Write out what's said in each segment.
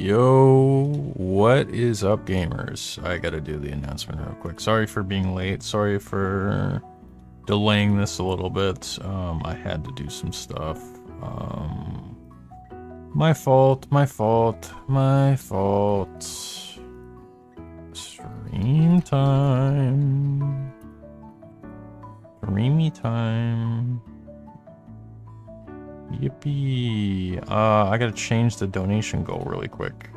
Yo, what is up, gamers? I gotta do the announcement real quick. Sorry for being late. Sorry for delaying this a little bit. I had to do some stuff. My fault. Stream time. Streamy time. Yippee. I gotta change the donation goal really quick.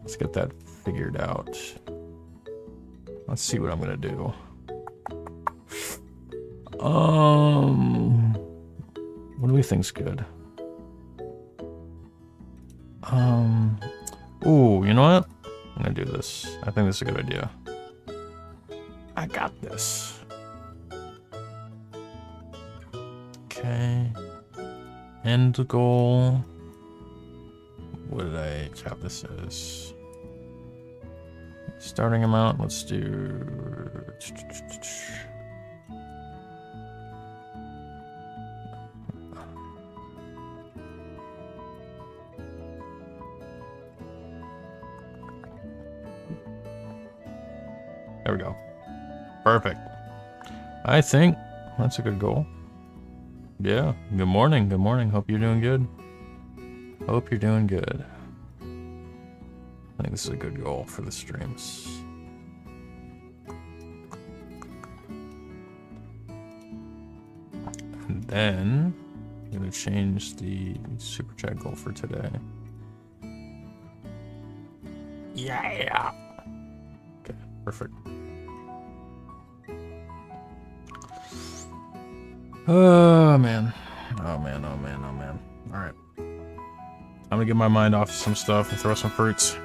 Let's get that figured out. Let's see what I'm gonna do. What do we think's good? Ooh, you know what? I'm gonna do this. I think this is a good idea. I got this. Okay. End goal. What did I have this as? Starting amount, let's do... There we go. Perfect. I think that's a good goal. Yeah, good morning, hope you're doing good. Hope you're doing good. I think this is a good goal for the streams. And then, I'm gonna change the super chat goal for today. Yeah! Okay, perfect. Oh man. Alright. I'm gonna get my mind off some stuff and throw some fruits.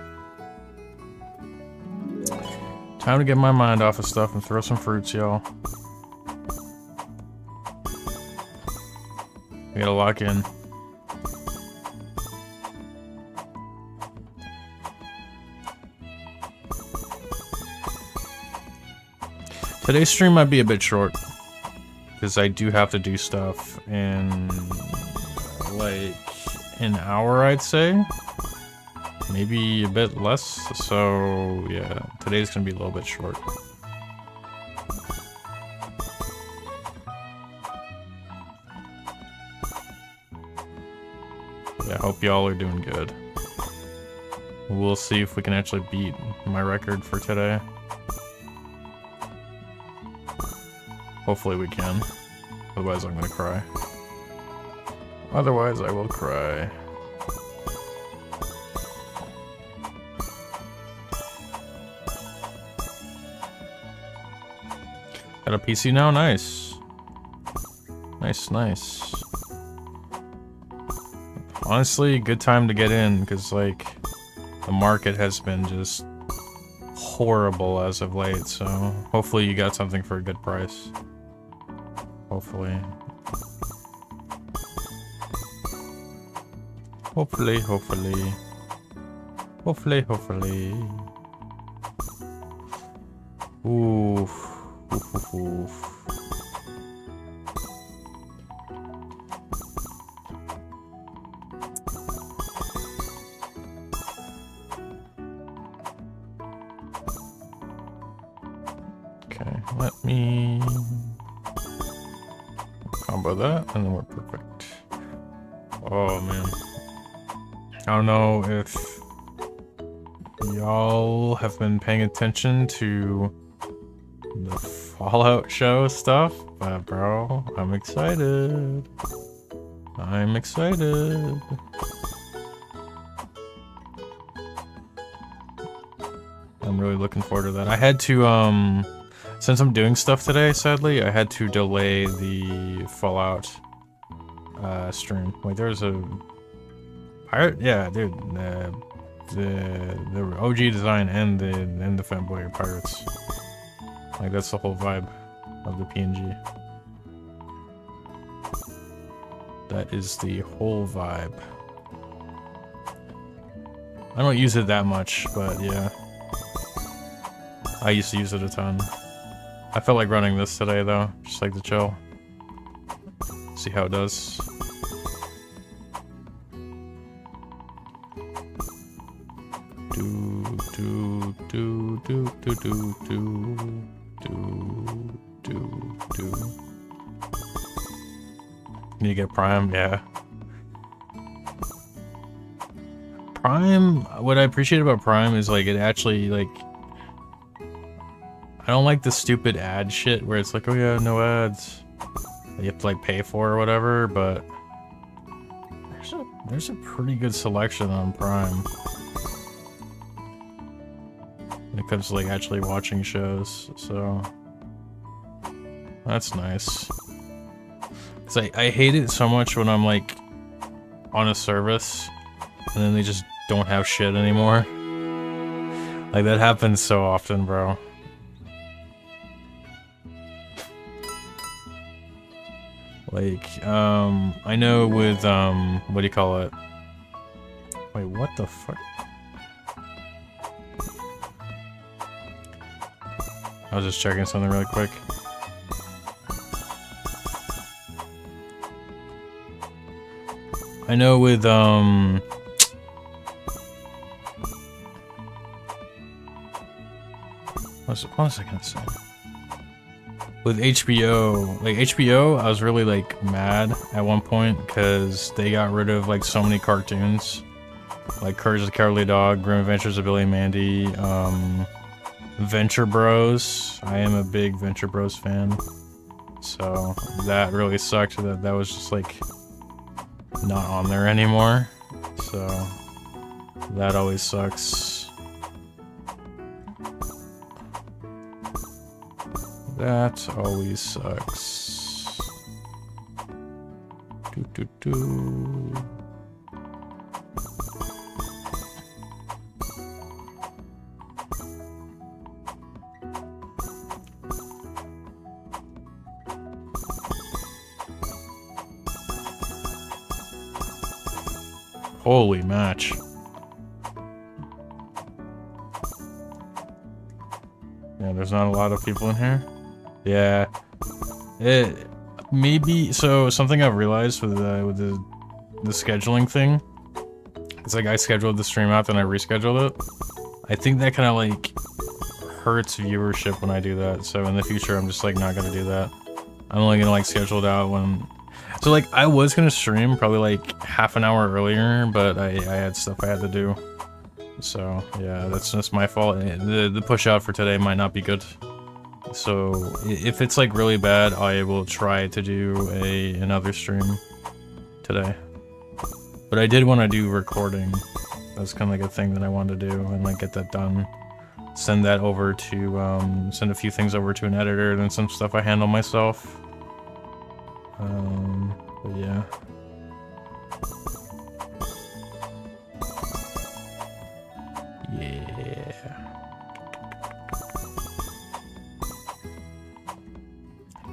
Time to get my mind off of stuff and throw some fruits, y'all. We gotta lock in. Today's stream might be a bit short, because I do have to do stuff in like an hour, I'd say. Maybe a bit less, so yeah, today's gonna be a little bit short. Yeah, hope y'all are doing good. We'll see if we can actually beat my record for today. Hopefully we can. Otherwise I'm gonna cry. Otherwise I will cry. Got a PC now? Nice. Nice. Honestly, good time to get in, because like the market has been just horrible as of late, so hopefully you got something for a good price. Hopefully. Oof. Okay, let me combo that, and then we're perfect. Oh man. I don't know if y'all have been paying attention to the Fallout show stuff, but bro, I'm excited. I'm really looking forward to that. I had to, since I'm doing stuff today, sadly, I had to delay the Fallout stream. Wait, there's a pirate? Yeah, dude. The OG design and the fanboy are pirates. Like, that's the whole vibe of the PNG. That is the whole vibe. I don't use it that much, but yeah. I used to use it a ton. I felt like running this today though, just like to chill. See how it does. Need to get Prime, yeah. Prime, what I appreciate about Prime is like it actually like I don't like the stupid ad shit where it's like, oh yeah, no ads. You have to like pay for or whatever, but there's a pretty good selection on Prime when it comes to like actually watching shows, so that's nice. Cause I hate it so much when I'm like on a service and then they just don't have shit anymore. Like that happens so often, bro. Like, I know with, what do you call it? Wait, what the fuck? I was just checking something really quick. I know with, what was I gonna say? With HBO, like HBO, I was really like mad at one point because they got rid of like so many cartoons, like Courage the Cowardly Dog, Grim Adventures of Billy and Mandy, Venture Bros. I am a big Venture Bros fan, so that really sucked that that was just like not on there anymore. So that always sucks. That always sucks. Holy match. Yeah, there's not a lot of people in here. Yeah, it maybe so. Something I've realized with the scheduling thing, it's like I scheduled the stream out, then I rescheduled it. I think that kind of like hurts viewership when I do that. So in the future, I'm just like not gonna do that. I'm only gonna like schedule it out when. So like I was gonna stream probably like half an hour earlier, but I had stuff I had to do. So yeah, that's just my fault. The push out for today might not be good. So if it's like really bad, I will try to do another stream today. But I did want to do recording. That's kind of like a thing that I wanted to do and like get that done. Send that over to send a few things over to an editor, then some stuff I handle myself. But yeah. Yeah.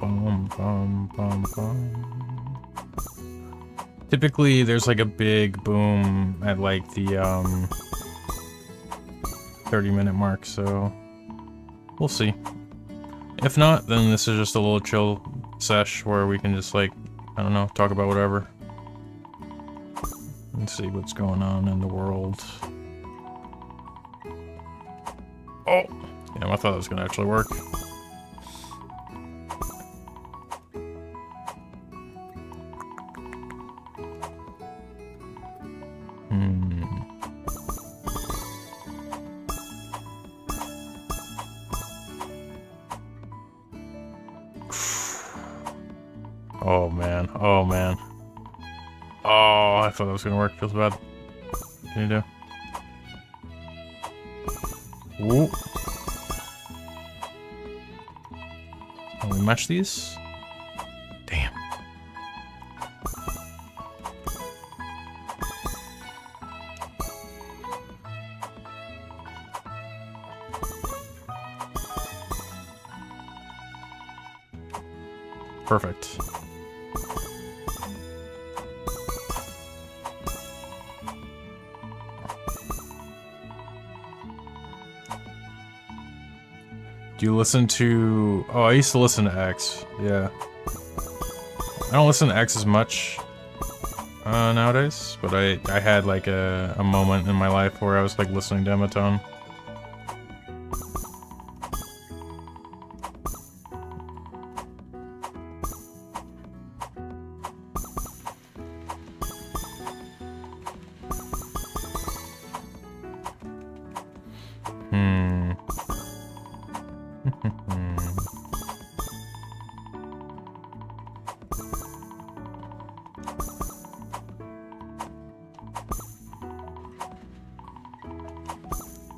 Bum, bum, bum, bum. Typically, there's like a big boom at like the 30-minute mark, so we'll see. If not, then this is just a little chill sesh where we can just like, I don't know, talk about whatever. And see what's going on in the world. Oh! Yeah, I thought that was gonna actually work. Oh man, oh man. Oh, I thought that was gonna work. Feels bad. What can you do? Ooh. Can we match these? Damn. Perfect. Do you listen to... Oh, I used to listen to X. Yeah. I don't listen to X as much. nowadays, but I had like a moment in my life where I was like listening to Ematone.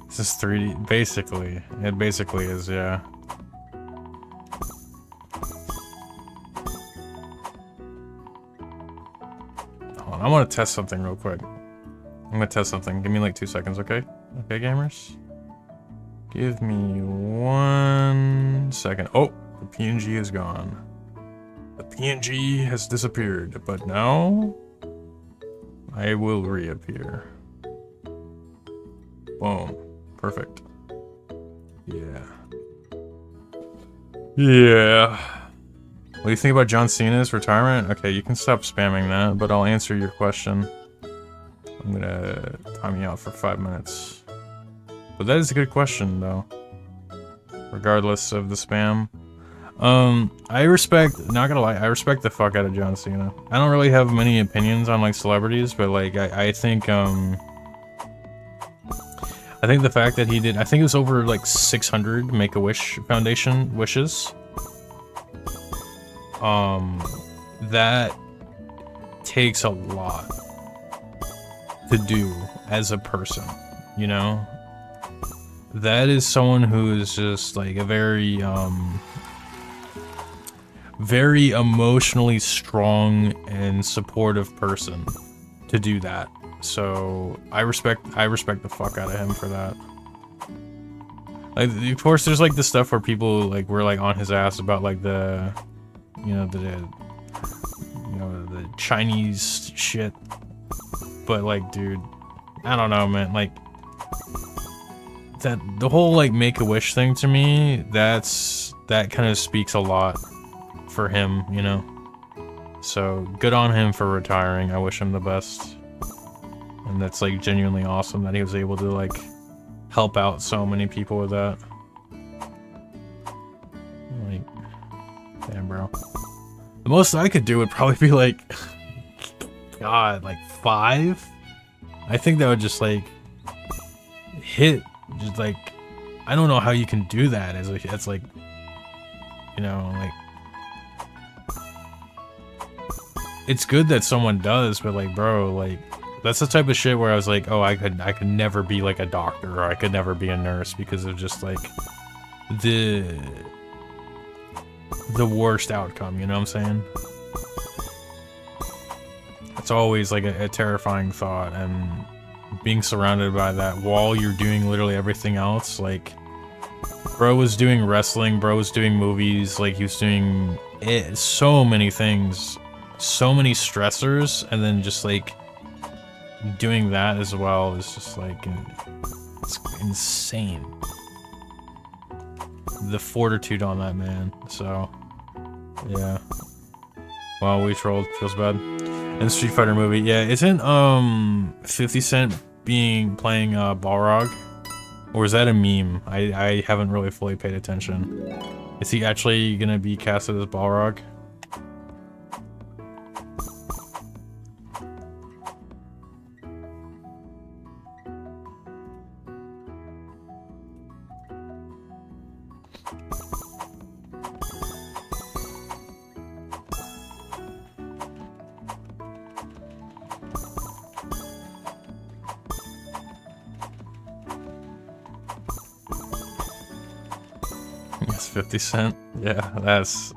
This is 3D, basically. It basically is, yeah. Hold on, I want to test something real quick. I'm gonna test something. Give me like 2 seconds, okay? Okay, gamers? Give me 1 second. Oh, the PNG is gone. The PNG has disappeared, but now I will reappear. Boom. Perfect. Yeah. Yeah. What do you think about John Cena's retirement? Okay, you can stop spamming that, but I'll answer your question. I'm gonna time you out for 5 minutes. But that is a good question, though. Regardless of the spam. I respect, not gonna lie, I respect the fuck out of John Cena. I don't really have many opinions on, like, celebrities, but, like, I think, I think the fact that he did, I think it was over like 600 Make-A-Wish Foundation wishes. That takes a lot to do as a person, you know? That is someone who is just like a very, very emotionally strong and supportive person to do that. So I respect the fuck out of him for that. Like, of course, there's like the stuff where people like were like on his ass about like the, you know, the Chinese shit. But like, dude, I don't know, man. Like that the whole like Make-A-Wish thing to me, that kind of speaks a lot for him, you know. So good on him for retiring. I wish him the best. And that's like genuinely awesome that he was able to like help out so many people with that. Like, damn, bro. The most I could do would probably be like, God, like 5? I think that would just like hit, just like, I don't know how you can do that as like, it's like, you know, like, it's good that someone does, but like, bro, like, that's the type of shit where I was like, oh, I could never be like a doctor, or I could never be a nurse, because of just like the worst outcome, you know what I'm saying? It's always like a terrifying thought, and being surrounded by that while you're doing literally everything else. Like, bro was doing wrestling, bro was doing movies, like he was doing so many things, so many stressors, and then just like doing that as well is just like, it's insane. The fortitude on that man. So yeah. Wow, we trolled. Feels bad. And the Street Fighter movie, yeah, isn't 50 Cent playing Balrog? Or is that a meme? I haven't really fully paid attention. Is he actually gonna be casted as Balrog? Yes, 50 Cent. Yeah, that's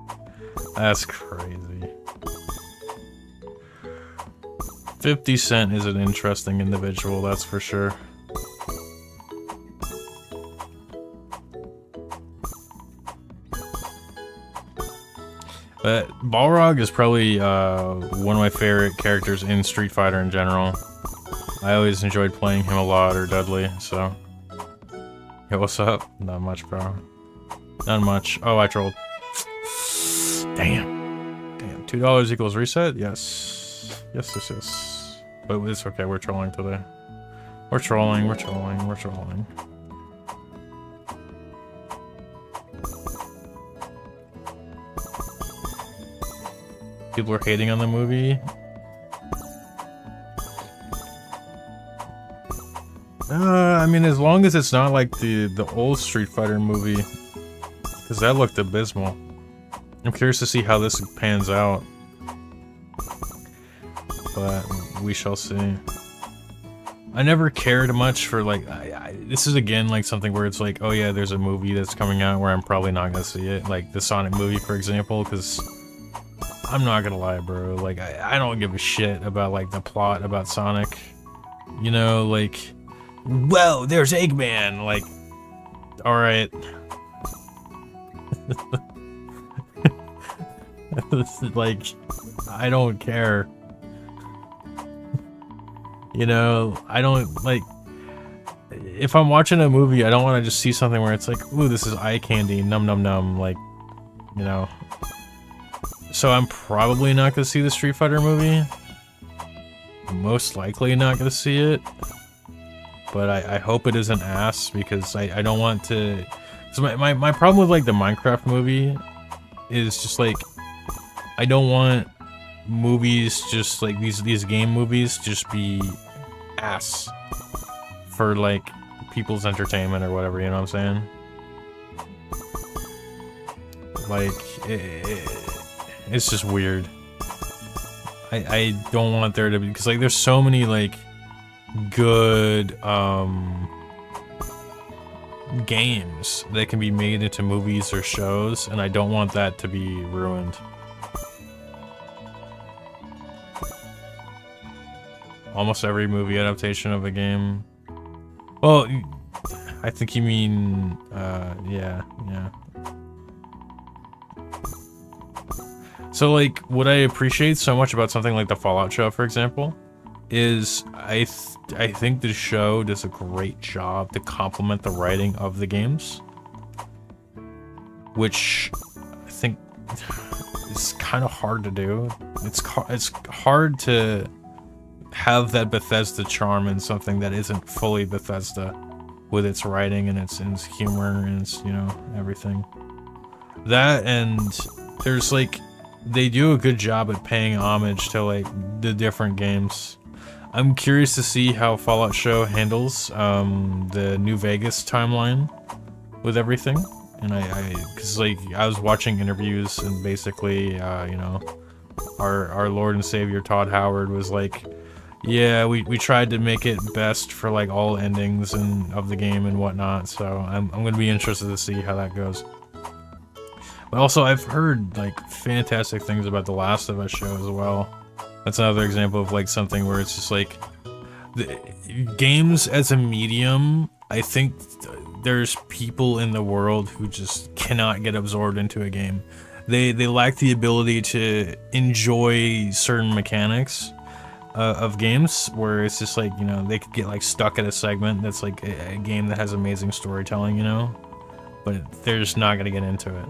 crazy. 50 Cent is an interesting individual, that's for sure. But Balrog is probably one of my favorite characters in Street Fighter in general. I always enjoyed playing him a lot, or Dudley, so. Yo, what's up? Not much, bro. Not much. Oh, I trolled. Damn. Damn. $2 equals reset? Yes. Yes, yes, yes. But it's okay, we're trolling today. We're trolling, we're trolling, we're trolling. People are hating on the movie. I mean, as long as it's not like the old Street Fighter movie, because that looked abysmal. I'm curious to see how this pans out, but we shall see. I never cared much for like, this is again like something where it's like, oh yeah, there's a movie that's coming out where I'm probably not gonna see it, like the Sonic movie, for example, because I'm not gonna lie, bro, like I don't give a shit about like the plot about Sonic, you know, like, whoa, there's Eggman, like, alright. Like, I don't care. You know, I don't, like, if I'm watching a movie, I don't want to just see something where it's like, ooh, this is eye candy, num num num, like, you know. So I'm probably not gonna see the Street Fighter movie. Most likely not gonna see it. But I hope it isn't ass, because I don't want to... So my problem with, like, the Minecraft movie is just, like, I don't want movies just, like, these game movies just be ass for, like, people's entertainment or whatever, you know what I'm saying? Like, it's just weird. I don't want there to be... Because, like, there's so many, like, good, games that can be made into movies or shows, and I don't want that to be ruined. Almost every movie adaptation of a game. Well, I think you mean, yeah. So, like, what I appreciate so much about something like the Fallout show, for example, is I think the show does a great job to complement the writing of the games, which I think is kind of hard to do. It's hard to have that Bethesda charm in something that isn't fully Bethesda, with its writing and its humor and its, you know, everything. That, and there's like, they do a good job at paying homage to like the different games. I'm curious to see how Fallout show handles the New Vegas timeline with everything, and because like I was watching interviews and basically you know, our Lord and Savior Todd Howard was like, yeah, we tried to make it best for like all endings and of the game and whatnot, so I'm gonna be interested to see how that goes. But also I've heard like fantastic things about the Last of Us show as well. That's another example of like something where it's just like the games as a medium. I think there's people in the world who just cannot get absorbed into a game. They lack the ability to enjoy certain mechanics of games, where it's just like, you know, they could get like stuck at a segment that's like a game that has amazing storytelling, you know, but they're just not gonna get into it.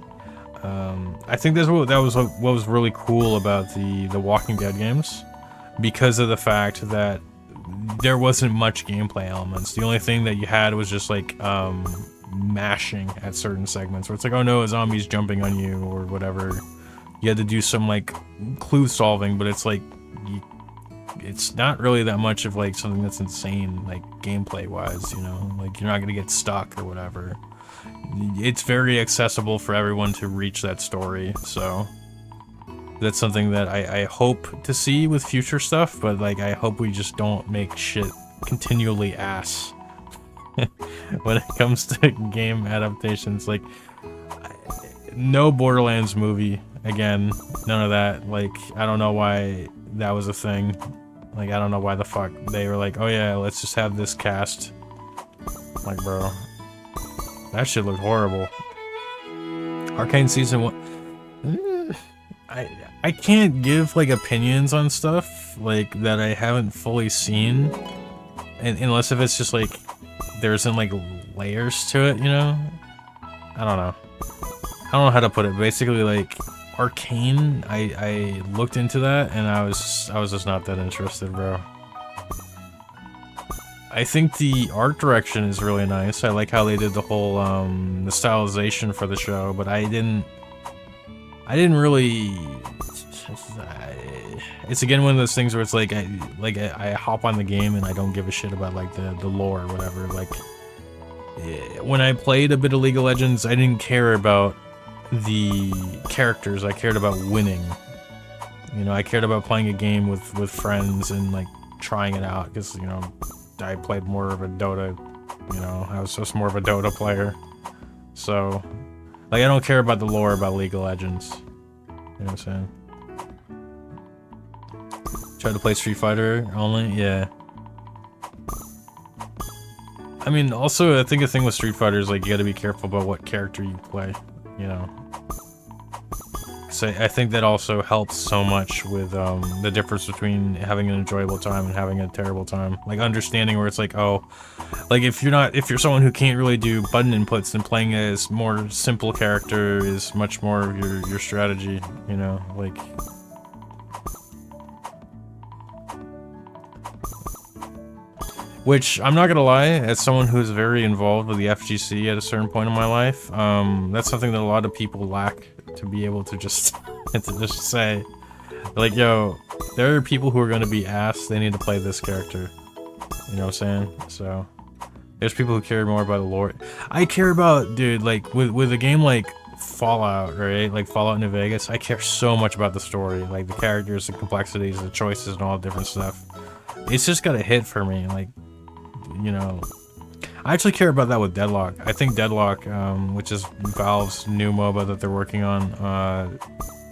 I think that was what was really cool about the Walking Dead games, because of the fact that there wasn't much gameplay elements. The only thing that you had was just like mashing at certain segments where it's like, oh no, a zombie's jumping on you or whatever. You had to do some like clue solving, but it's like it's not really that much of like something that's insane, like gameplay wise, you know, like you're not gonna get stuck or whatever. It's very accessible for everyone to reach that story, so that's something that I hope to see with future stuff, but like I hope we just don't make shit continually ass when it comes to game adaptations. Like, no Borderlands movie again, none of that. Like, I don't know why that was a thing. Like, I don't know why the fuck they were like, oh yeah, let's just have this cast. Like, bro, that shit looked horrible. Arcane Season 1... I can't give, like, opinions on stuff, like, that I haven't fully seen. Unless if it's just, like, there isn't, like, layers to it, you know? I don't know. I don't know how to put it. Basically, like, Arcane, I looked into that and I was just not that interested, bro. I think the art direction is really nice. I like how they did the whole the stylization for the show, but I didn't really. It's again one of those things where it's like I hop on the game and I don't give a shit about like the lore or whatever. Like when I played a bit of League of Legends, I didn't care about the characters. I cared about winning. You know, I cared about playing a game with friends and like trying it out because, you know, I played more of a Dota. You know, I was just more of a Dota player. So like I don't care about the lore about League of Legends. You know what I'm saying? Try to play Street Fighter only? Yeah. I mean, also, I think the thing with Street Fighter is, like, you gotta be careful about what character you play, you know? So I think that also helps so much with, the difference between having an enjoyable time and having a terrible time. Like, understanding where it's like, oh, like, if you're someone who can't really do button inputs, then playing a more simple character is much more of your strategy, you know? Like... Which, I'm not gonna lie, as someone who's very involved with the FGC at a certain point in my life, that's something that a lot of people lack, to be able to just, say, like, yo, there are people who are gonna be asked they need to play this character. You know what I'm saying? So, there's people who care more about the lore. I care about, dude, like, with a game like Fallout, right? Like Fallout New Vegas, I care so much about the story, like the characters, the complexities, the choices, and all the different stuff. It's just gotta hit for me, like, you know, I actually care about that with Deadlock. I think Deadlock, which is Valve's new MOBA that they're working on,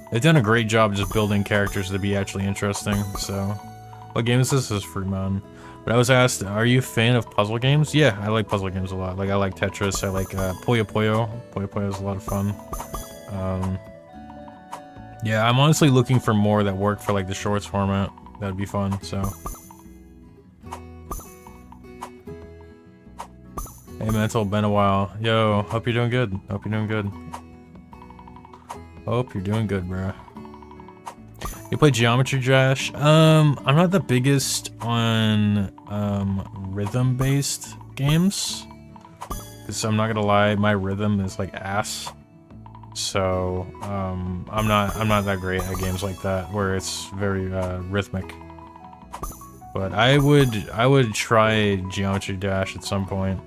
they've done a great job just building characters to be actually interesting. So, what game is this? This is Fruit Mountain. But I was asked, are you a fan of puzzle games? Yeah, I like puzzle games a lot. Like, I like Tetris, I like Puyo Puyo. Puyo Puyo is a lot of fun. Yeah, I'm honestly looking for more that work for like the shorts format. That'd be fun, so... Hey Mental, been a while. Yo, hope you're doing good. Hope you're doing good. Hope you're doing good, bro. You play Geometry Dash? I'm not the biggest on rhythm-based games. Cause I'm not gonna lie, my rhythm is like ass. So I'm not that great at games like that where it's very rhythmic. But I would try Geometry Dash at some point.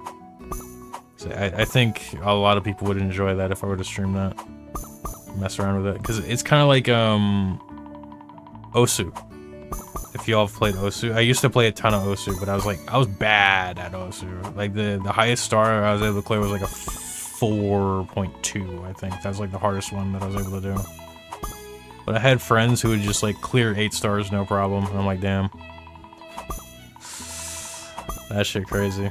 I think a lot of people would enjoy that if I were to stream that. Mess around with it. Because it's kind of like, Osu. If y'all have played Osu. I used to play a ton of Osu, but I was bad at Osu. Like, the highest star I was able to clear was like a 4.2, I think. That was like the hardest one that I was able to do. But I had friends who would just like clear 8 stars, no problem. And I'm like, damn. That shit crazy.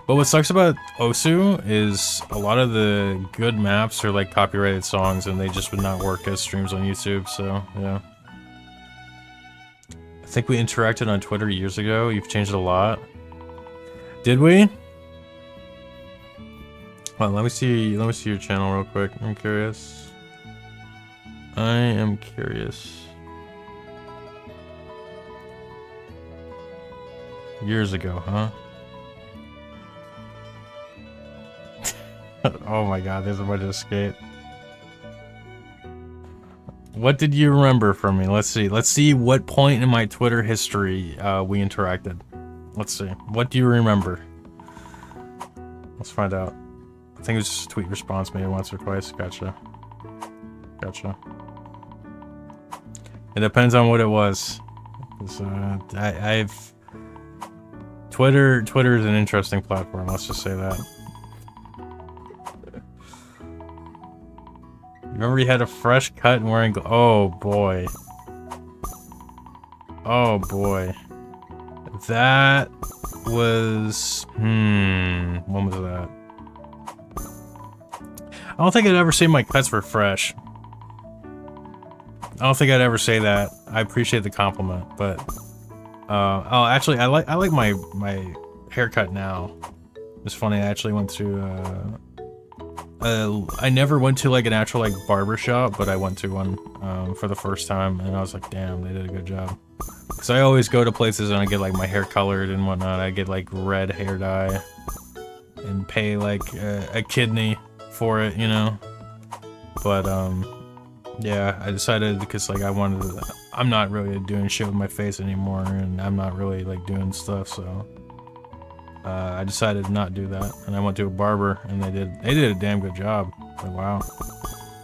But what sucks about Osu is a lot of the good maps are like copyrighted songs and they just would not work as streams on YouTube, so yeah. I think we interacted on Twitter years ago. You've changed a lot. Did we? Well, let me see your channel real quick. I'm curious. I am curious. Years ago, huh? Oh my god, there's a bunch of skate. What did you remember from me? Let's see. Let's see what point in my Twitter history we interacted. Let's see. What do you remember? Let's find out. I think it was just a tweet response maybe once or twice. Gotcha. Gotcha. It depends on what it was. I've... Twitter is an interesting platform, let's just say that. Remember he had a fresh cut and wearing... Oh boy. Oh boy. That was... When was that? I don't think I'd ever say my cuts were fresh. I don't think I'd ever say that. I appreciate the compliment, but... oh, actually, I like my haircut now. It's funny, I actually went to... I never went to like an actual like barber shop, but I went to one for the first time, and I was like, damn, they did a good job. Because I always go to places and I get like my hair colored and whatnot. I get like red hair dye and pay like a kidney for it, you know. But yeah, I decided because like I'm not really doing shit with my face anymore, and I'm not really like doing stuff, so I decided to not do that, and I went to a barber, and they did a damn good job. Like, wow,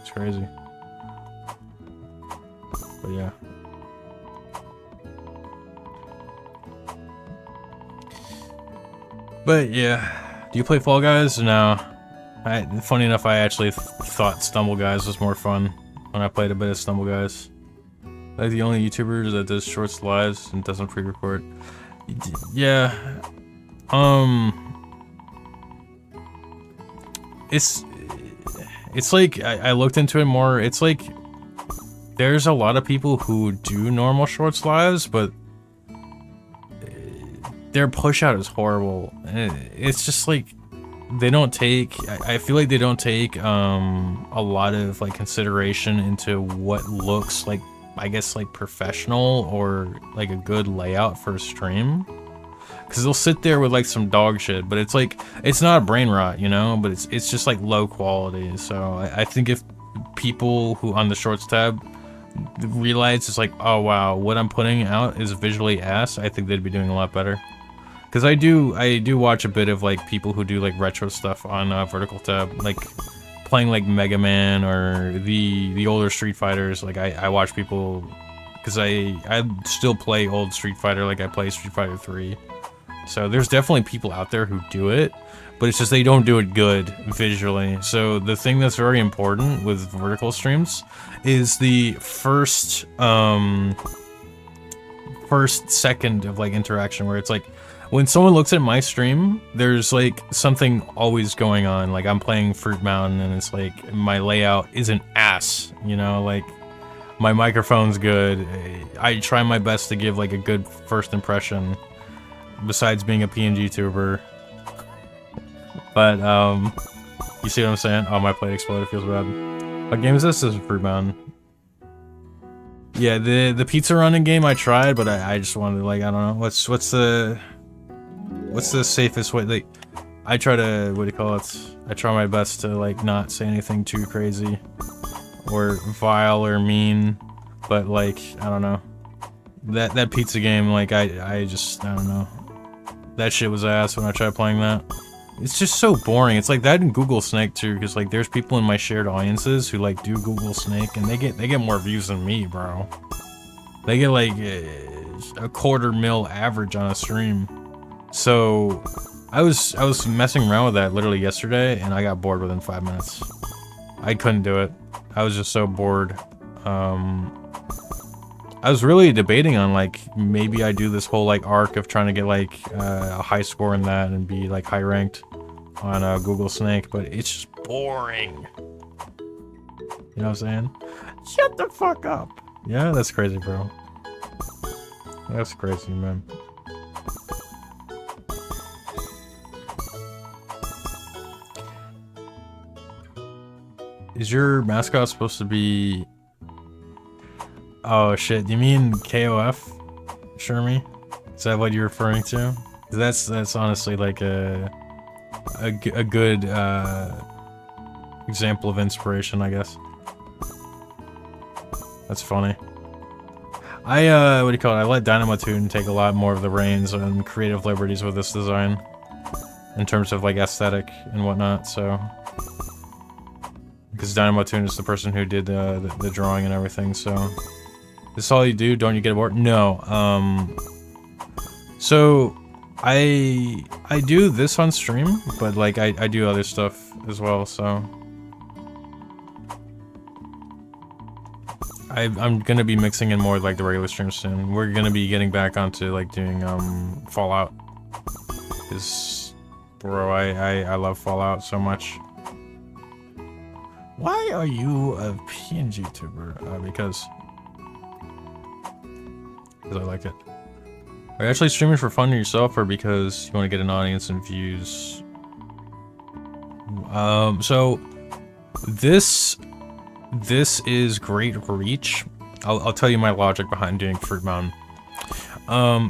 it's crazy. But yeah. But yeah, do you play Fall Guys? No. Funny enough, I actually thought Stumble Guys was more fun when I played a bit of Stumble Guys. Like the only YouTuber that does shorts lives and doesn't pre-record. Yeah. It's like I looked into it more. It's like there's a lot of people who do normal shorts lives, but their push out is horrible. It's just like they don't take. I feel like they don't take a lot of like consideration into what looks like, I guess, like professional or like a good layout for a stream. Because they'll sit there with like some dog shit, but it's like, it's not brain rot, you know, but it's just like low quality. So I think if people who on the shorts tab realize it's like, oh wow, what I'm putting out is visually ass, I think they'd be doing a lot better. Because I do watch a bit of like people who do like retro stuff on vertical tab, like playing like Mega Man or the older Street Fighters. Like I watch people, because I still play old Street Fighter, like I play Street Fighter 3. So there's definitely people out there who do it, but it's just they don't do it good visually. So the thing that's very important with vertical streams is the first second of like interaction, where it's like when someone looks at my stream, there's like something always going on. Like I'm playing Fruit Mountain and it's like my layout isn't ass, you know, like my microphone's good. I try my best to give like a good first impression, besides being a PNG tuber. But you see what I'm saying? Oh, my plate exploded, feels bad. What game is this? This is Fruit Mountain. Yeah, the pizza running game I tried, but I just wanted to, like, I don't know, what's the safest way? Like, I try to, what do you call it? I try my best to like not say anything too crazy or vile or mean, but like, I don't know. That pizza game, like I don't know. That shit was ass when I tried playing that. It's just so boring. It's like that in Google Snake too, because like there's people in my shared audiences who like do Google Snake, and they get more views than me, bro. They get like a 250,000 average on a stream. So I was messing around with that literally yesterday, and I got bored within 5 minutes. I couldn't do it. I was just so bored. I was really debating on like maybe I do this whole like arc of trying to get like a high score in that and be like high ranked on Google Snake, but it's just boring. You know what I'm saying? Shut the fuck up. Yeah, that's crazy, bro. That's crazy, man. Is your mascot supposed to be... Oh shit, you mean KOF? Shermie? Is that what you're referring to? That's honestly like a good example of inspiration, I guess. That's funny. I what do you call it? I let Dynamatoon take a lot more of the reins and creative liberties with this design in terms of like aesthetic and whatnot, so because Dynamatoon is the person who did the drawing and everything, so this is all you do? Don't you get bored? No. So I do this on stream, but like I do other stuff as well, so I'm gonna be mixing in more like the regular streams soon. We're gonna be getting back onto like doing Fallout. Cause bro, I love Fallout so much. Why are you a PNG tuber? Because I like it. Are you actually streaming for fun to yourself, or because you want to get an audience and views? So This is great reach. I'll tell you my logic behind doing Fruit Mountain.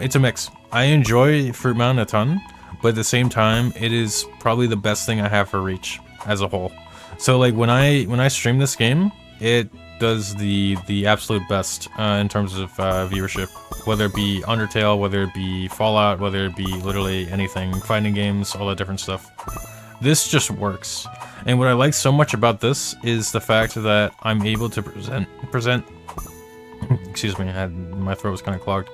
It's a mix. I enjoy Fruit Mountain a ton, but at the same time, it is probably the best thing I have for reach as a whole. So like when I stream this game, it does the absolute best in terms of viewership, whether it be Undertale, whether it be Fallout, whether it be literally anything, fighting games, all that different stuff. This just works. And what I like so much about this is the fact that I'm able to present excuse me, my throat was kind of clogged.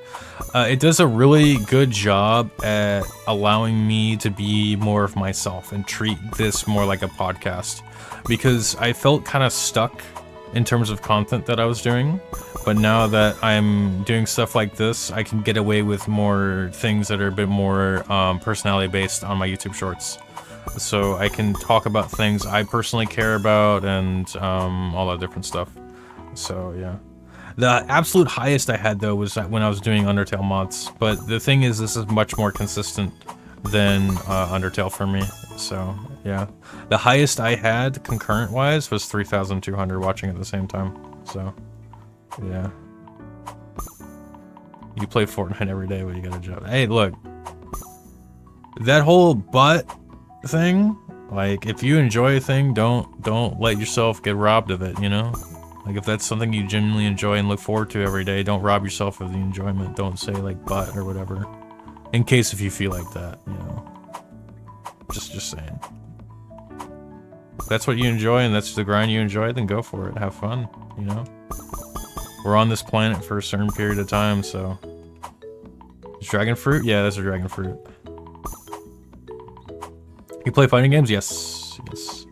It does a really good job at allowing me to be more of myself and treat this more like a podcast, because I felt kind of stuck in terms of content that I was doing, but now that I'm doing stuff like this, I can get away with more things that are a bit more personality based on my YouTube shorts. So I can talk about things I personally care about and all that different stuff. So yeah. The absolute highest I had though was when I was doing Undertale mods, but the thing is, this is much more consistent than Undertale for me. So yeah, the highest I had concurrent wise was 3,200 watching at the same time. So yeah, you play Fortnite every day when you get a job. Hey, look, that whole butt thing, like if you enjoy a thing, don't let yourself get robbed of it, you know? Like if that's something you genuinely enjoy and look forward to every day, don't rob yourself of the enjoyment. Don't say like butt or whatever, in case if you feel like that, you know. Just saying. If that's what you enjoy and that's the grind you enjoy, then go for it. Have fun, you know. We're on this planet for a certain period of time, so. Is dragon fruit? Yeah, that's a dragon fruit. You play fighting games? Yes, yes.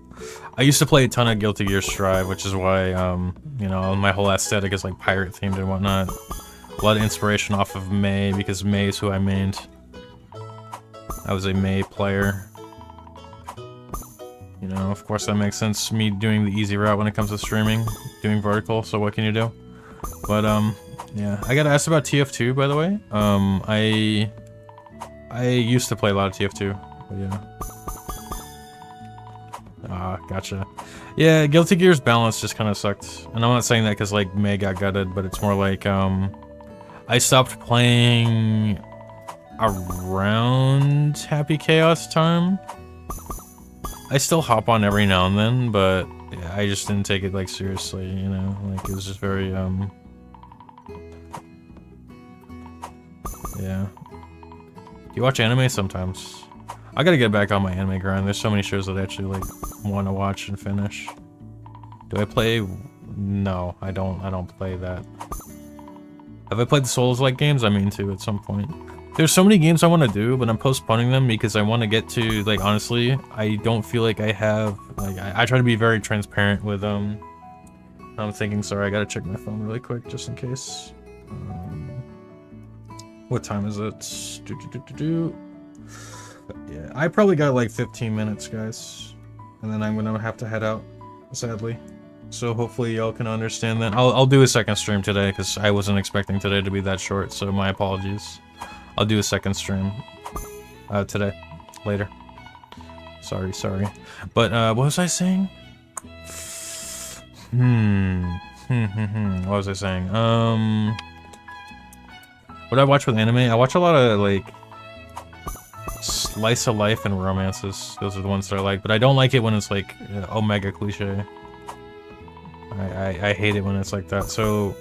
I used to play a ton of Guilty Gear Strive, which is why, you know, my whole aesthetic is like pirate themed and whatnot. A lot of inspiration off of May, because May is who I mained. I was a May player. You know, of course that makes sense. Me doing the easy route when it comes to streaming, doing vertical, so what can you do? But, yeah. I got asked about TF2, by the way. I used to play a lot of TF2, but yeah. Ah, gotcha. Yeah, Guilty Gear's balance just kind of sucked. And I'm not saying that because, like, May got gutted, but it's more like, I stopped playing around Happy Chaos time. I still hop on every now and then, but yeah, I just didn't take it, like, seriously, you know? Like, it was just very, yeah. You watch anime sometimes. I gotta get back on my anime grind. There's so many shows that I actually like want to watch and finish. Do I play? No, I don't play that. Have I played the Souls-like games? I mean to at some point. There's so many games I want to do, but I'm postponing them because I want to get to, like, honestly, I don't feel like I have, like, I try to be very transparent with, I'm thinking, sorry, I gotta check my phone really quick just in case. What time is it? Yeah, I probably got like 15 minutes, guys, and then I'm gonna have to head out, sadly. So hopefully y'all can understand that. I'll do a second stream today because I wasn't expecting today to be that short, so my apologies. I'll do a second stream today, later. Sorry. But what was I saying? What was I saying? What I watch with anime? I watch a lot of like slice of life and romances. Those are the ones that I like, but I don't like it when it's like omega cliche. I hate it when it's like that. So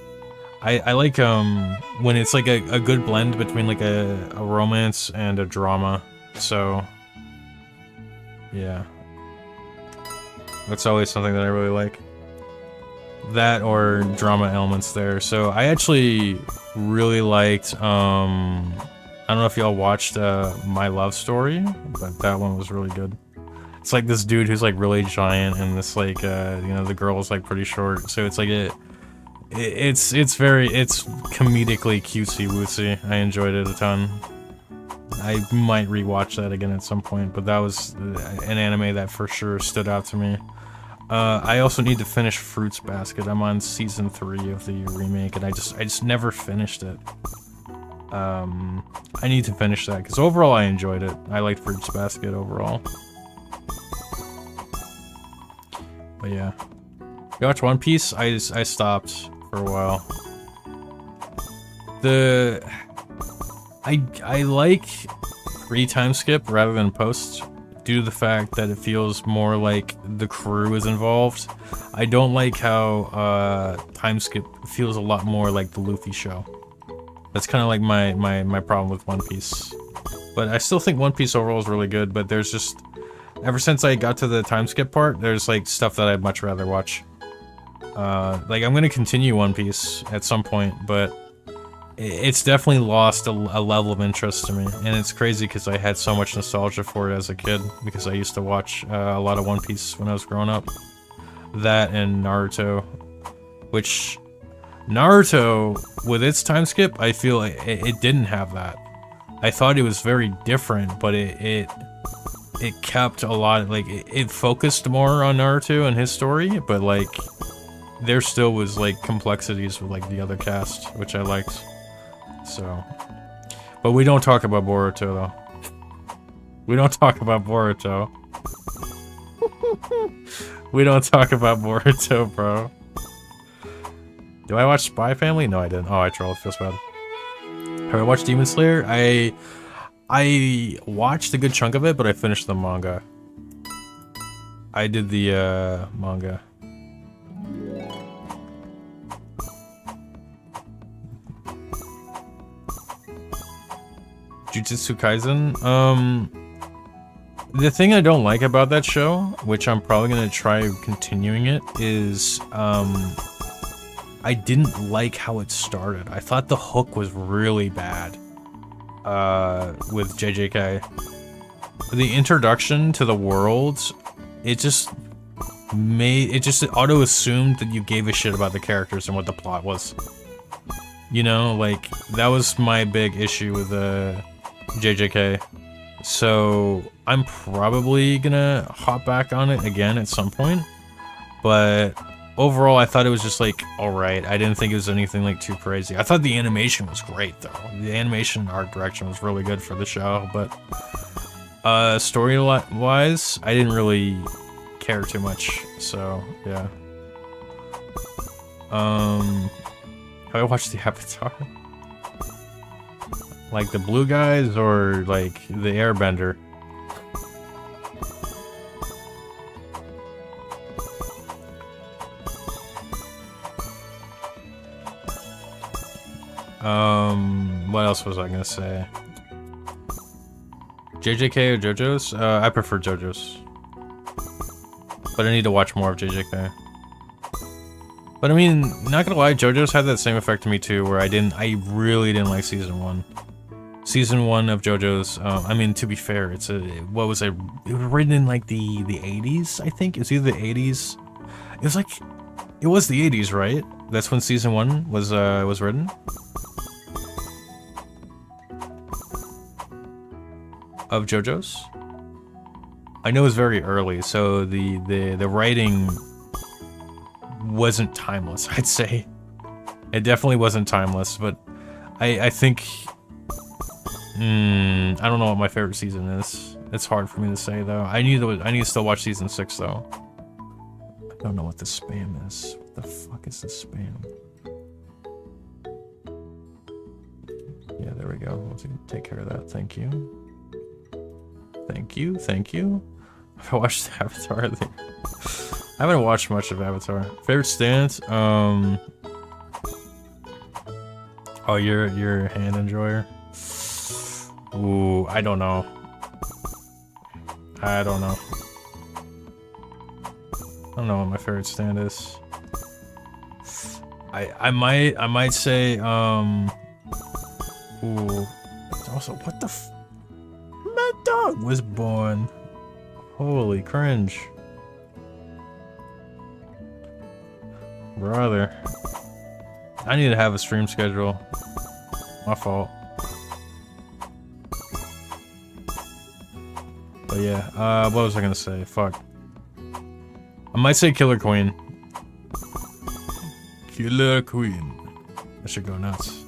I like when it's like a good blend between like a romance and a drama. So yeah, that's always something that I really like. That or drama elements there. So I actually really liked I don't know if y'all watched My Love Story, but that one was really good. It's like this dude who's like really giant and this like you know, the girl is like pretty short, so it's like it's comedically cutesy wootsy. I enjoyed it a ton. I might rewatch that again at some point, but that was an anime that for sure stood out to me. I also need to finish Fruits Basket. I'm on season 3 of the remake, and I just never finished it. I need to finish that because overall I enjoyed it. I liked Fruits Basket overall. But yeah. You watch One Piece? I stopped for a while. I like pre-time skip rather than post, due to the fact that it feels more like the crew is involved. I don't like how time skip feels a lot more like the Luffy show. That's kind of like my problem with One Piece. But I still think One Piece overall is really good, but there's just... Ever since I got to the time skip part, there's like stuff that I'd much rather watch. Like I'm gonna continue One Piece at some point, but it's definitely lost a level of interest to me. And it's crazy because I had so much nostalgia for it as a kid, because I used to watch a lot of One Piece when I was growing up. That and Naruto, which... Naruto, with its time skip, I feel like it didn't have that. I thought it was very different, but it kept a lot, like, it focused more on Naruto and his story, but, like, there still was, like, complexities with, like, the other cast, which I liked. So. But we don't talk about Boruto, though. We don't talk about Boruto. We don't talk about Boruto, bro. Do I watch Spy Family? No, I didn't. Oh, I trolled. Feels bad. Have I watched Demon Slayer? I watched a good chunk of it, but I finished the manga. I did the manga. Jujutsu Kaisen? The thing I don't like about that show, which I'm probably gonna try continuing it, is I didn't like how it started. I thought the hook was really bad with JJK. The introduction to the worlds, it just auto-assumed that you gave a shit about the characters and what the plot was. You know, like, that was my big issue with JJK. So I'm probably gonna hop back on it again at some point, but overall, I thought it was just, like, alright. I didn't think it was anything, like, too crazy. I thought the animation was great, though. The animation and art direction was really good for the show, but story-wise, I didn't really care too much, so, yeah. Have I watched the Avatar? Like, the blue guys, or, like, the airbender? What else was I gonna say? JJK or JoJo's? I prefer JoJo's. But I need to watch more of JJK. But I mean, not gonna lie, JoJo's had that same effect to me too, where I really didn't like season 1. Season 1 of JoJo's, I mean, to be fair, it was written in like the 80s, I think? It's either the 80s. It was like, it was the 80s, right? That's when season 1 was written? Of JoJo's? I know it was very early, so the writing wasn't timeless, I'd say. It definitely wasn't timeless, but I think... I don't know what my favorite season is. It's hard for me to say, though. I need to still watch season 6, though. I don't know what the spam is. What the fuck is the spam? Yeah, there we go. We'll take care of that. Thank you. Thank you, thank you. I watched Avatar. I haven't watched much of Avatar. Favorite stance? Oh, you're a hand enjoyer. Ooh, I don't know. I don't know. I don't know what my favorite stand is. I might say ooh. Also, what the my dog was born. Holy cringe. Brother. I need to have a stream schedule. My fault. But yeah, what was I gonna say? Fuck. I might say Killer Queen. Killer Queen. I should go nuts.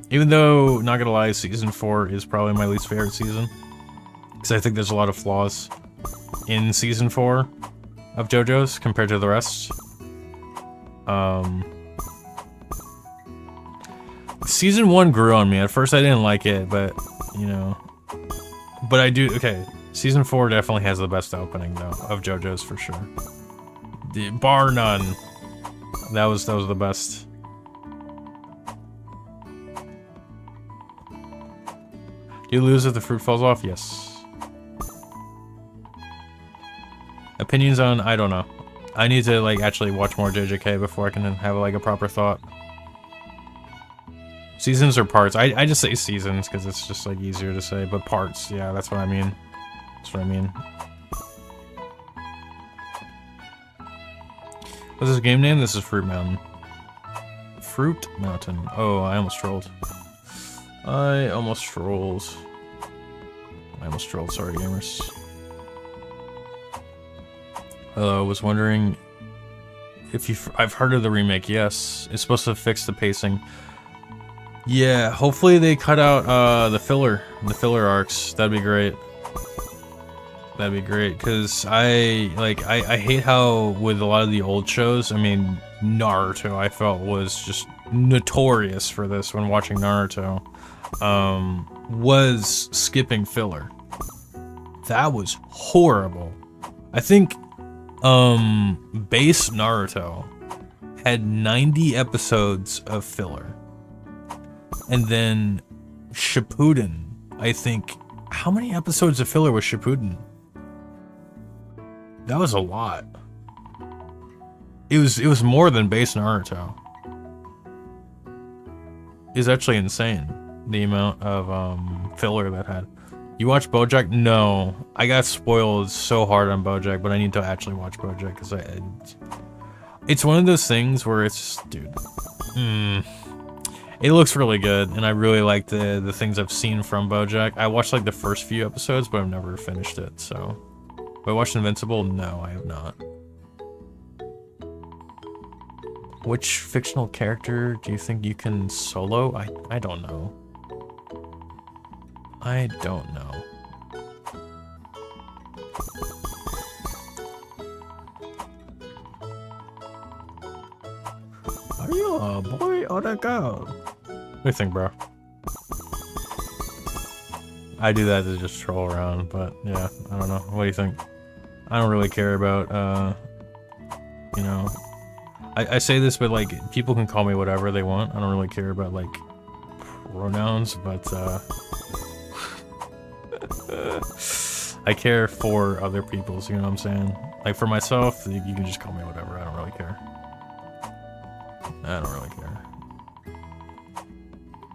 Even though, not gonna lie, season 4 is probably my least favorite season. Because I think there's a lot of flaws. in season 4 of JoJo's compared to the rest. Season 1 grew on me. At first I didn't like it, but, you know. But I do, okay. Season 4 definitely has the best opening, though, of JoJo's for sure. Bar none. That was the best. Do you lose if the fruit falls off? Yes. Opinions on, I don't know. I need to, like, actually watch more JJK before I can have, like, a proper thought. Seasons or parts? I just say seasons because it's just, like, easier to say, but parts, yeah, that's what I mean. That's what I mean. What's this game name? This is Fruit Mountain. Fruit Mountain. Oh, I almost trolled. I almost trolled, sorry gamers. I was wondering if I've heard of the remake, yes. It's supposed to fix the pacing. Yeah, hopefully they cut out the filler arcs. That'd be great. That'd be great, because I hate how with a lot of the old shows, I mean, Naruto I felt was just notorious for this when watching Naruto. Was skipping filler. That was horrible. I think base Naruto had 90 episodes of filler. And then Shippuden, I think, how many episodes of filler was Shippuden? That was a lot. It was more than base Naruto. It's actually insane, the amount of filler that had. You watch BoJack? No, I got spoiled so hard on BoJack, but I need to actually watch BoJack because it's one of those things where it's just, dude, it looks really good, and I really like the things I've seen from BoJack. I watched like the first few episodes, but I've never finished it. So, have I watched Invincible? No, I have not. Which fictional character do you think you can solo? I don't know. I don't know. Are you a boy or a girl? What do you think, bro? I do that to just troll around, but yeah, I don't know. What do you think? I don't really care about, you know, I say this, but like, people can call me whatever they want. I don't really care about like pronouns, but I care for other people's, you know what I'm saying? Like for myself, you can just call me whatever. I don't really care. I don't really care.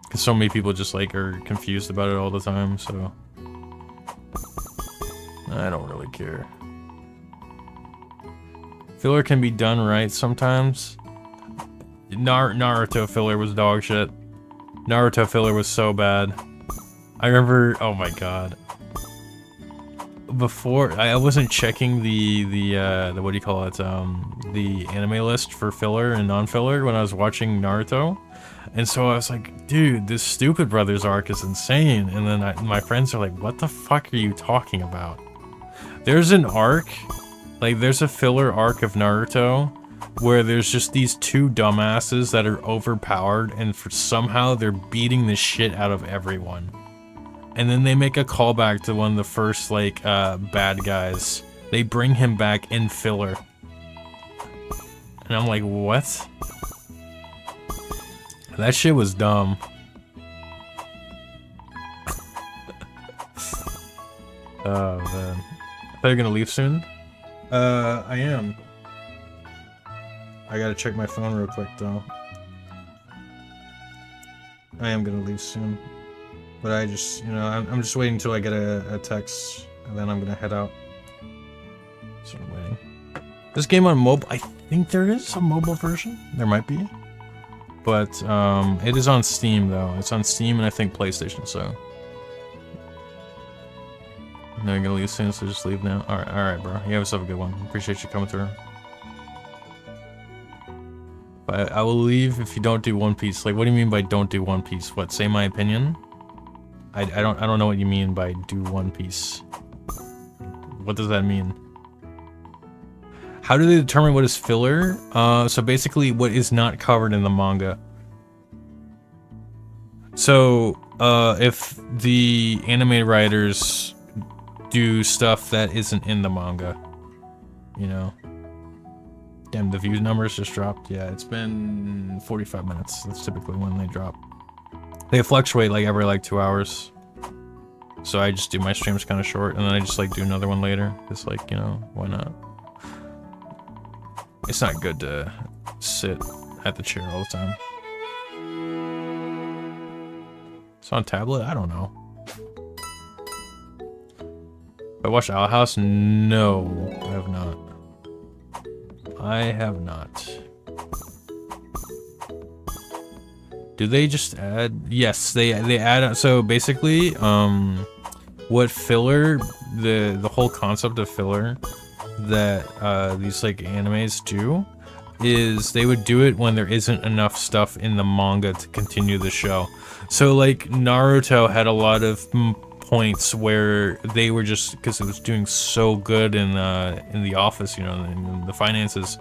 Because so many people just like are confused about it all the time, so I don't really care. Filler can be done right sometimes. Naruto filler was dog shit. Naruto filler was so bad. I remember, oh my god. Before, I wasn't checking the what do you call it, the anime list for filler and non-filler when I was watching Naruto. And so I was like, dude, this Stupid Brothers arc is insane. And then my friends are like, what the fuck are you talking about? There's an arc, like there's a filler arc of Naruto where there's just these two dumbasses that are overpowered and somehow they're beating the shit out of everyone. And then they make a callback to one of the first, like, bad guys. They bring him back in filler. And I'm like, what? That shit was dumb. Oh, man. I thought you were gonna leave soon? I am. I gotta check my phone real quick, though. I am gonna leave soon. But I just, you know, I'm just waiting until I get a text, and then I'm gonna head out. So I'm waiting. This game on mobile, I think there is a mobile version. There might be. But, it is on Steam, though. It's on Steam and I think PlayStation, so. No, you're gonna leave soon, so just leave now. Alright, bro. You have yourself a good one. Appreciate you coming through. But I will leave if you don't do One Piece. Like, what do you mean by don't do One Piece? What, say my opinion? I don't know what you mean by do One Piece. What does that mean? How do they determine what is filler? So basically what is not covered in the manga. So, if the anime writers do stuff that isn't in the manga, you know. Damn, the view numbers just dropped. Yeah, it's been 45 minutes. That's typically when they drop. They fluctuate like every like 2 hours. So I just do my streams kind of short, and then I just like do another one later. It's like, you know, why not? It's not good to sit at the chair all the time. It's on tablet? I don't know. I watched Owl House? No, I have not. I have not. Do they just add? Yes, they add. So basically, what filler, the whole concept of filler that these like animes do is they would do it when there isn't enough stuff in the manga to continue the show. So like Naruto had a lot of points where they were just, because it was doing so good in the office, you know, in the finances,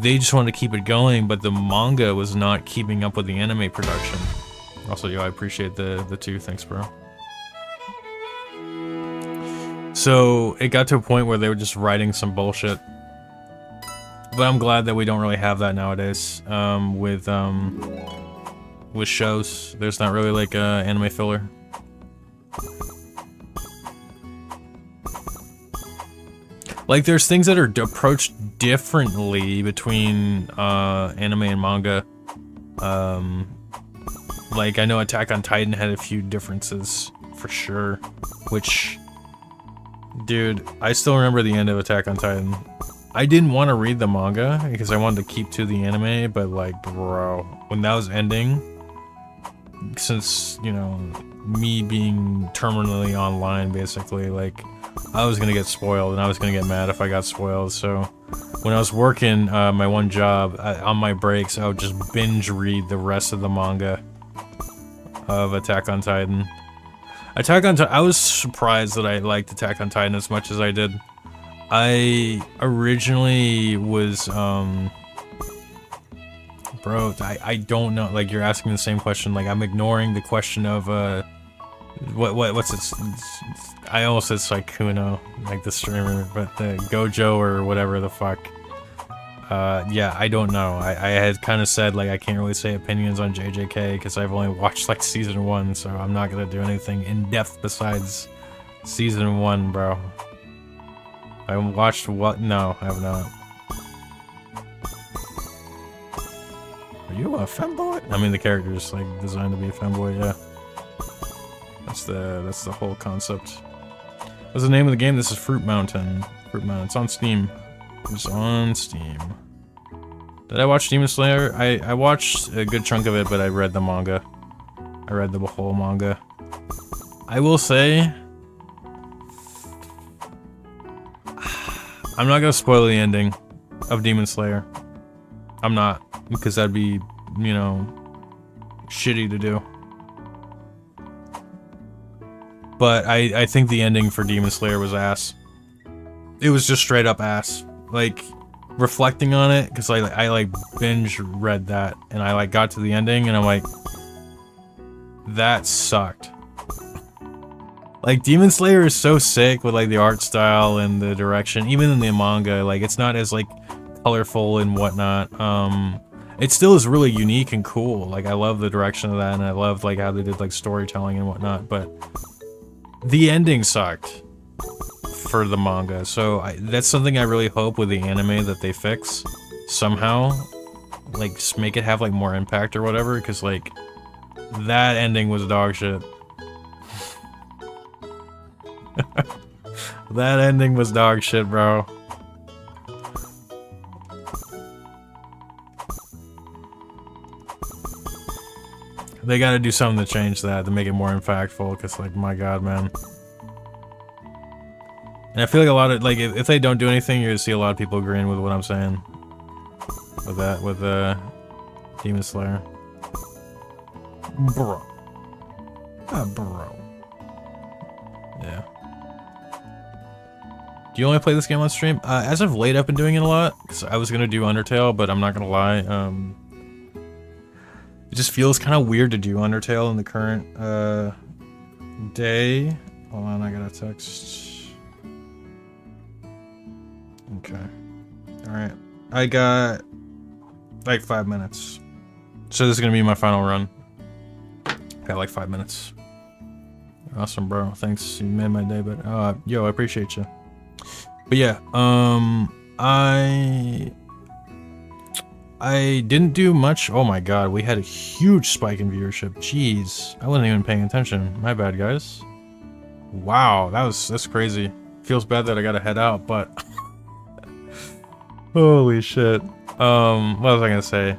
they just wanted to keep it going, but the manga was not keeping up with the anime production. Also, yo, I appreciate the 2, thanks bro. So it got to a point where they were just writing some bullshit. But I'm glad that we don't really have that nowadays. With shows, there's not really like anime filler. Like there's things that are approached differently between anime and manga. Like I know Attack on Titan had a few differences for sure, which, dude, I still remember the end of Attack on Titan. I didn't want to read the manga because I wanted to keep to the anime, but like, bro, when that was ending, since, you know, me being terminally online, basically, like, I was gonna get spoiled, and I was gonna get mad if I got spoiled, so when I was working my one job, on my breaks, I would just binge read the rest of the manga of Attack on Titan. I was surprised that I liked Attack on Titan as much as I did. I originally was, bro, I don't know, like, you're asking the same question, like, I'm ignoring the question of, what's it, I almost said Saikuno, like the streamer, but the JoJo or whatever the fuck. Yeah, I don't know. I had kind of said, like, I can't really say opinions on JJK because I've only watched, like, season 1, so I'm not gonna do anything in-depth besides season 1, bro. I watched what? No, I have not. Are you a femboy? I mean, the character's, like, designed to be a femboy, yeah. That's the whole concept. What's the name of the game? This is Fruit Mountain. Fruit Mountain. It's on Steam. It's on Steam. Did I watch Demon Slayer? I watched a good chunk of it, but I read the manga. I read the whole manga. I will say, I'm not gonna spoil the ending of Demon Slayer. I'm not, because that'd be, you know, shitty to do. But I think the ending for Demon Slayer was ass. It was just straight up ass. Like, reflecting on it, because I like binge read that, and I like got to the ending, and I'm like, that sucked. Like, Demon Slayer is so sick with like the art style and the direction, even in the manga, like it's not as like colorful and whatnot. It still is really unique and cool. Like, I love the direction of that, and I love like how they did like storytelling and whatnot, but the ending sucked for the manga, so that's something I really hope with the anime that they fix somehow, like just make it have like more impact or whatever, because like that ending was dog shit. That ending was dog shit, bro. They gotta do something to change that, to make it more impactful, because like, my god, man. And I feel like a lot of, like, if they don't do anything, you're gonna see a lot of people agreeing with what I'm saying. With that, with Demon Slayer. Bro. Bro. Yeah. Do you only play this game on stream? As of late, I've been doing it a lot, because I was going to do Undertale, but I'm not going to lie. It just feels kind of weird to do Undertale in the current day. Hold on, I got a text. Okay. Alright. I got like 5 minutes. So this is going to be my final run. Got like 5 minutes. Awesome, bro. Thanks. You made my day, but yo, I appreciate you. But yeah, I didn't do much. Oh my god, we had a huge spike in viewership. Jeez, I wasn't even paying attention. My bad, guys. Wow, that's crazy. Feels bad that I gotta head out, but holy shit. What was I gonna say?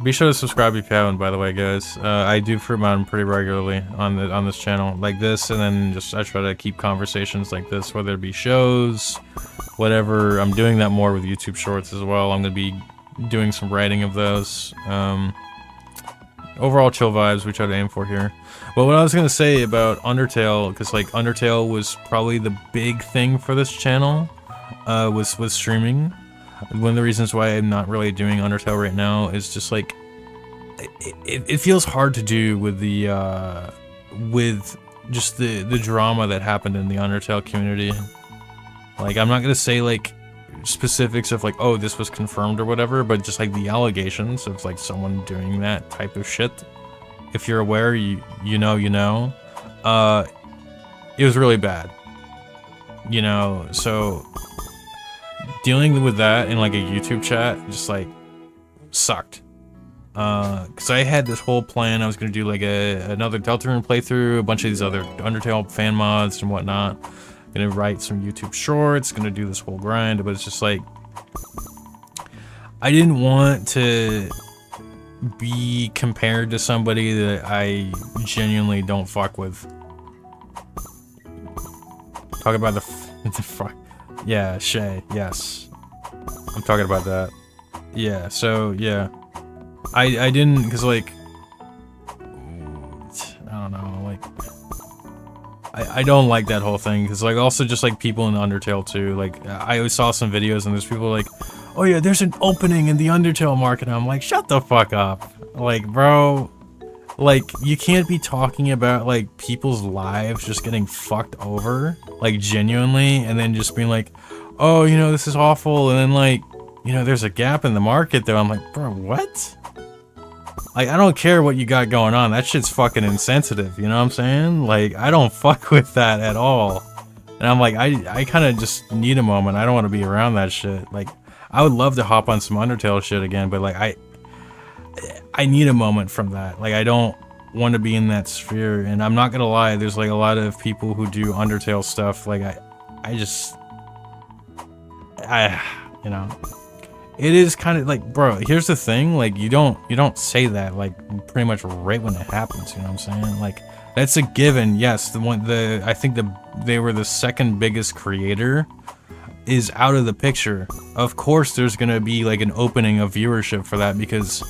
Be sure to subscribe if you haven't, by the way, guys. I do Fruit Mountain pretty regularly on this channel, like this, and then just I try to keep conversations like this, whether it be shows, whatever. I'm doing that more with YouTube Shorts as well. I'm gonna be doing some writing of those. Overall chill vibes we try to aim for here. But what I was gonna say about Undertale, because like Undertale was probably the big thing for this channel, was streaming. One of the reasons why I'm not really doing Undertale right now is just like it feels hard to do with the with just the drama that happened in the Undertale community. Like I'm not gonna say like specifics of like, oh, this was confirmed or whatever, but just like the allegations of like someone doing that type of shit. If you're aware, you know. It was really bad. You know, so dealing with that in like a YouTube chat just like sucked. Cause I had this whole plan. I was gonna do like another Deltarune playthrough, a bunch of these other Undertale fan mods and whatnot. Gonna write some YouTube shorts, gonna do this whole grind, but it's just like I didn't want to be compared to somebody that I genuinely don't fuck with. Talk about the fuck. Yeah, Shay, yes. I'm talking about that. Yeah, so, yeah. I didn't, because, like, I don't know, like, I don't like that whole thing, because, like, also just, like, people in Undertale, too, like, I always saw some videos, and there's people like, oh, yeah, there's an opening in the Undertale market, and I'm like, shut the fuck up. Like, bro, like, you can't be talking about, like, people's lives just getting fucked over, like, genuinely, and then just being like, oh, you know, this is awful, and then, like, you know, there's a gap in the market, though. I'm like, bro, what? Like, I don't care what you got going on. That shit's fucking insensitive, you know what I'm saying? Like, I don't fuck with that at all. And I'm like, I kind of just need a moment. I don't want to be around that shit. Like, I would love to hop on some Undertale shit again, but, like, I need a moment from that. Like, I don't want to be in that sphere. And I'm not gonna lie, there's, like, a lot of people who do Undertale stuff. Like, you know, it is kind of like, bro, here's the thing, like, you don't say that, like, pretty much right when it happens, you know what I'm saying? Like, that's a given. Yes, I think they were the second biggest creator is out of the picture. Of course there's gonna be, like, an opening of viewership for that, because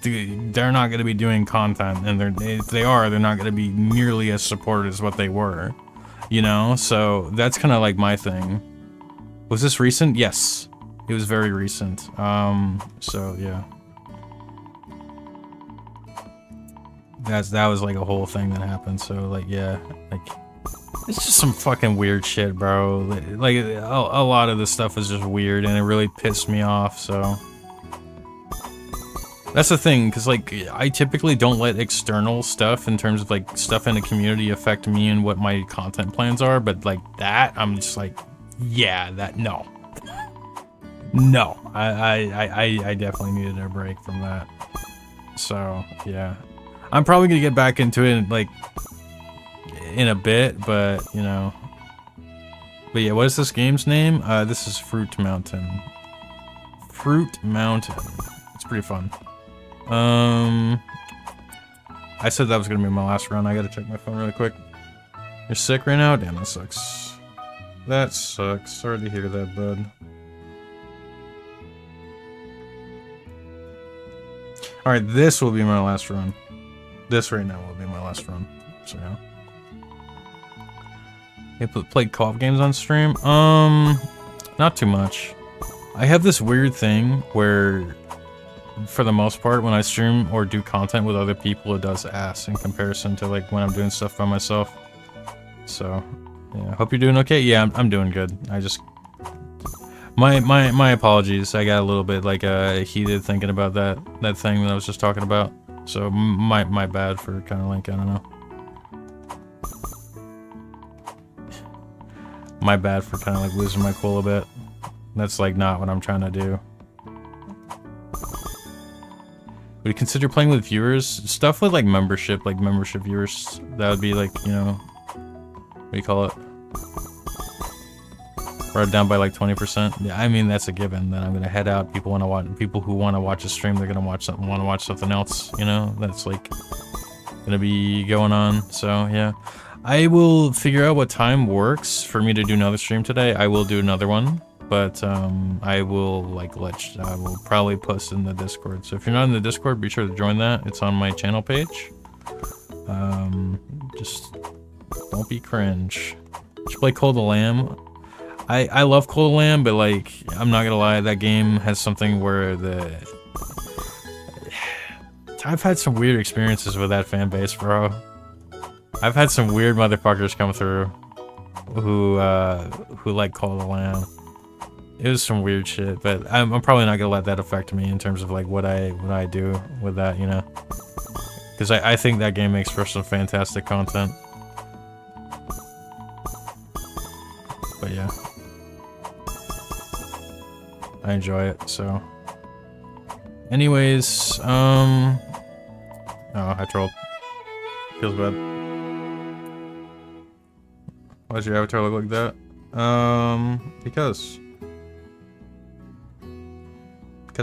they're not gonna be doing content, and if they are, they're not gonna be nearly as supported as what they were, you know? So that's kind of like my thing. Was this recent? Yes. It was very recent. So yeah. That was like a whole thing that happened, so like, yeah. Like, it's just some fucking weird shit, bro. Like, a lot of this stuff is just weird, and it really pissed me off, so. That's the thing, because, like, I typically don't let external stuff, in terms of, like, stuff in the community affect me and what my content plans are, but, like, that, I'm just like, yeah, no. No, I definitely needed a break from that. So, yeah. I'm probably gonna get back into it, like, in a bit, but, you know. But yeah, what is this game's name? This is Fruit Mountain. Fruit Mountain. It's pretty fun. I said that was gonna be my last run. I gotta check my phone really quick. You're sick right now? Damn, that sucks. That sucks. Sorry to hear that, bud. Alright, this will be my last run. This right now will be my last run. So, yeah. You play co-op games on stream? Not too much. I have this weird thing where, for the most part, when I stream or do content with other people, it does ass in comparison to like when I'm doing stuff by myself. So, yeah. Hope you're doing okay. Yeah, I'm doing good. I just my apologies. I got a little bit like heated thinking about that thing that I was just talking about. So my bad for kind of like, I don't know. My bad for kind of like losing my cool a bit. That's like not what I'm trying to do. Would you consider playing with viewers? Stuff with like membership viewers. That would be like, you know, what do you call it? Brought down by like 20%. Yeah, I mean that's a given. Then I'm gonna head out. People who want to watch a stream, they're gonna want to watch something else. You know, that's like gonna be going on. So yeah, I will figure out what time works for me to do another stream today. I will do another one, but I will I will probably post in the Discord. So if you're not in the Discord, be sure to join that. It's on my channel page. Just don't be cringe. Should play Call of the Lamb. I love Call of the Lamb, but like I'm not gonna lie, that game has something where I've had some weird experiences with that fan base, bro. I've had some weird motherfuckers come through who like Call of the Lamb. It was some weird shit, but I'm probably not gonna let that affect me in terms of like what I do with that, you know, because I think that game makes for some fantastic content. But yeah, I enjoy it. So, anyways, oh, I trolled. Feels bad. Why does your avatar look like that? Because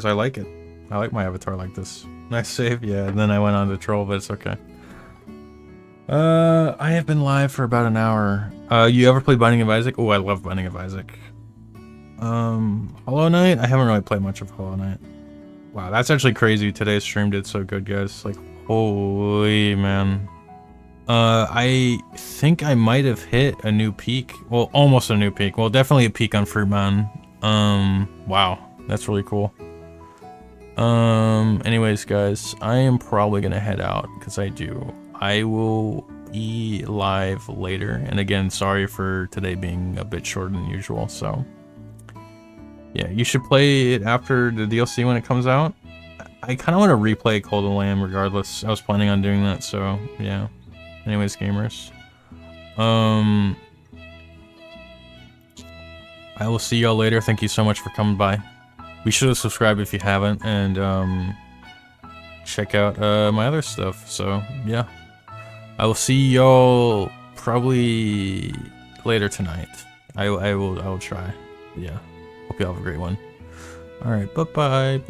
I like it. I like my avatar like this. Nice save, yeah. And then I went on to troll, but it's okay. I have been live for about an hour. You ever played Binding of Isaac? Oh, I love Binding of Isaac. Hollow Knight? I haven't really played much of Hollow Knight. Wow, that's actually crazy. Today's stream did so good, guys. Like, holy man. I think I might have hit a new peak. Well, almost a new peak. Well, definitely a peak on Fruitman. Wow, that's really cool. Anyways, guys, I am probably gonna head out because I will be live later. And again, sorry for today being a bit shorter than usual. So yeah, you should play it after the DLC when it comes out. I kind of want to replay Call of the Lamb regardless. I was planning on doing that, so yeah. Anyways, gamers, I will see y'all later. Thank you so much for coming by. Be sure to subscribe if you haven't, and check out my other stuff. So yeah, I will see y'all probably later tonight. I will try. Yeah, hope y'all have a great one. All right, bye bye.